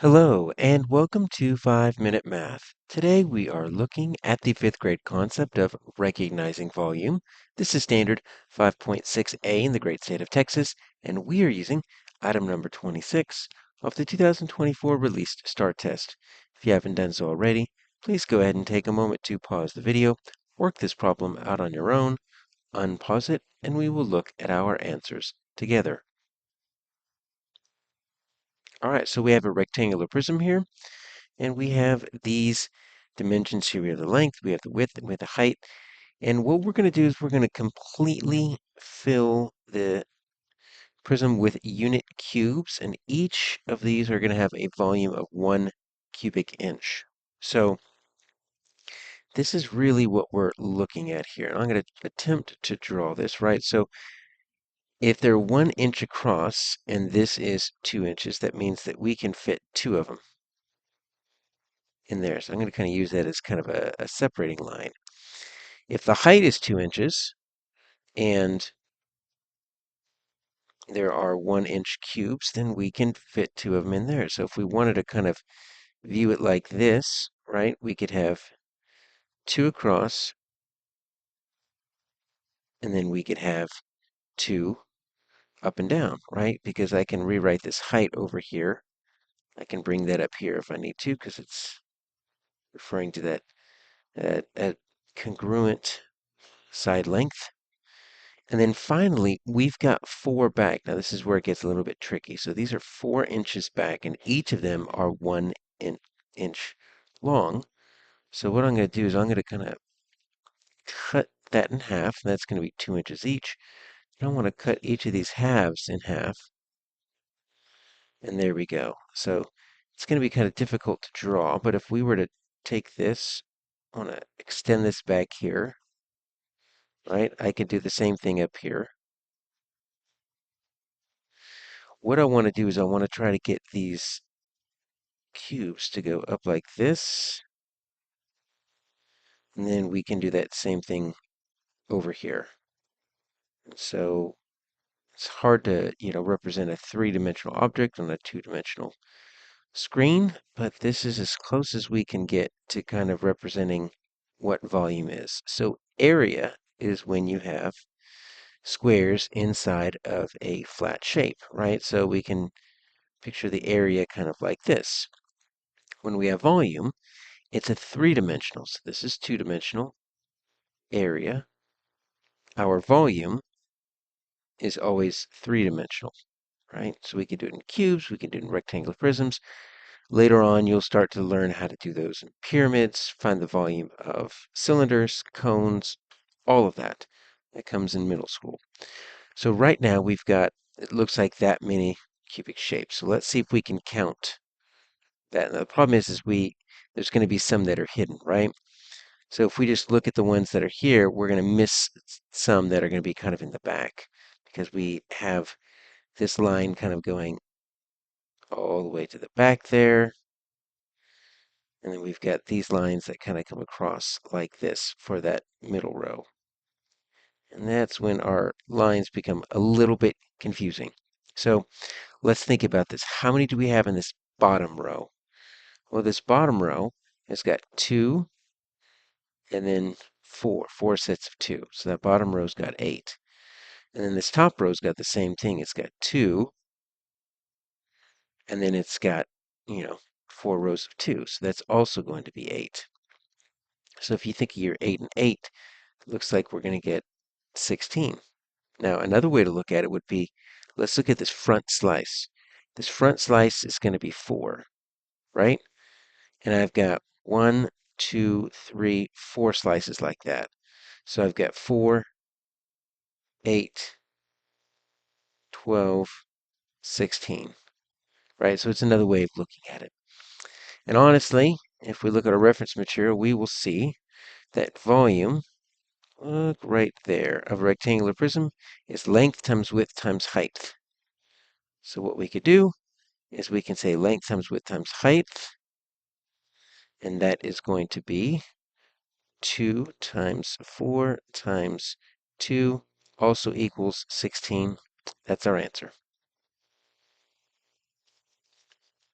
Hello, and welcome to 5-Minute Math. Today we are looking at the 5th grade concept of recognizing volume. This is standard 5.6a in the great state of Texas, and we are using item number 26 of the 2024 released STAAR test. If you haven't done so already, please go ahead and take a moment to pause the video, work this problem out on your own, unpause it, and we will look at our answers together. All right, so we have a rectangular prism here. And we have these dimensions here. We have the length, we have the width, and we have the height. And what we're going to do is we're going to completely fill the prism with unit cubes, and each of these are going to have a volume of 1 cubic inch. So this is really what we're looking at here. And I'm going to attempt to draw this, right? So if they're 1 inch across, and this is 2 inches, that means that we can fit 2 of them in there. So I'm going to kind of use that as kind of a separating line. If the height is 2 inches and there are 1 inch cubes, then we can fit 2 of them in there. So if we wanted to kind of view it like this, right, we could have 2 across, and then we could have 2 up and down, right? Because I can rewrite this height over here. I can bring that up here if I need to, because it's referring to that congruent side length. And then finally, we've got 4 back. Now, this is where it gets a little bit tricky. So these are 4 inches back, and each of them are 1 inch long. So what I'm going to do is I'm going to kind of cut that in half, and that's going to be 2 inches each. And I want to cut each of these halves in half, and there we go. So it's going to be kind of difficult to draw, but if we were to take this, I want to extend this back here, right? I could do the same thing up here. What I want to do is I want to try to get these cubes to go up like this. And then we can do that same thing over here. So it's hard to, represent a 3-dimensional object on a 2-dimensional screen, but this is as close as we can get to kind of representing what volume is. So area is when you have squares inside of a flat shape, right? So we can picture the area kind of like this. When we have volume, it's a 3-dimensional. So this is 2-dimensional area. Our volume is always 3-dimensional, right? So we can do it in cubes, we can do it in rectangular prisms. Later on, you'll start to learn how to do those in pyramids, find the volume of cylinders, cones, all of that. That comes in middle school. So right now we've got, it looks like that many cubic shapes. So let's see if we can count that. Now, the problem is there's going to be some that are hidden, right? So if we just look at the ones that are here, we're going to miss some that are going to be kind of in the back because we have this line kind of going all the way to the back there. And then we've got these lines that kind of come across like this for that middle row. And that's when our lines become a little bit confusing. So let's think about this. How many do we have in this bottom row? Well, this bottom row has got 2 and then 4 sets of 2. So that bottom row's got 8. And then this top row's got the same thing. It's got 2, and then it's got, 4 rows of 2. So that's also going to be 8. So if you think of your 8 and 8, it looks like we're going to get 16. Now, another way to look at it would be, let's look at this front slice. This front slice is going to be 4, right? And I've got 1, 2, 3, 4 slices like that. So I've got 4, 8, 12, 16, right? So it's another way of looking at it. And honestly, if we look at our reference material, we will see that volume, look right there, of a rectangular prism is length times width times height. So what we could do is we can say length times width times height, and that is going to be 2 times 4 times 2 also equals 16. That's our answer.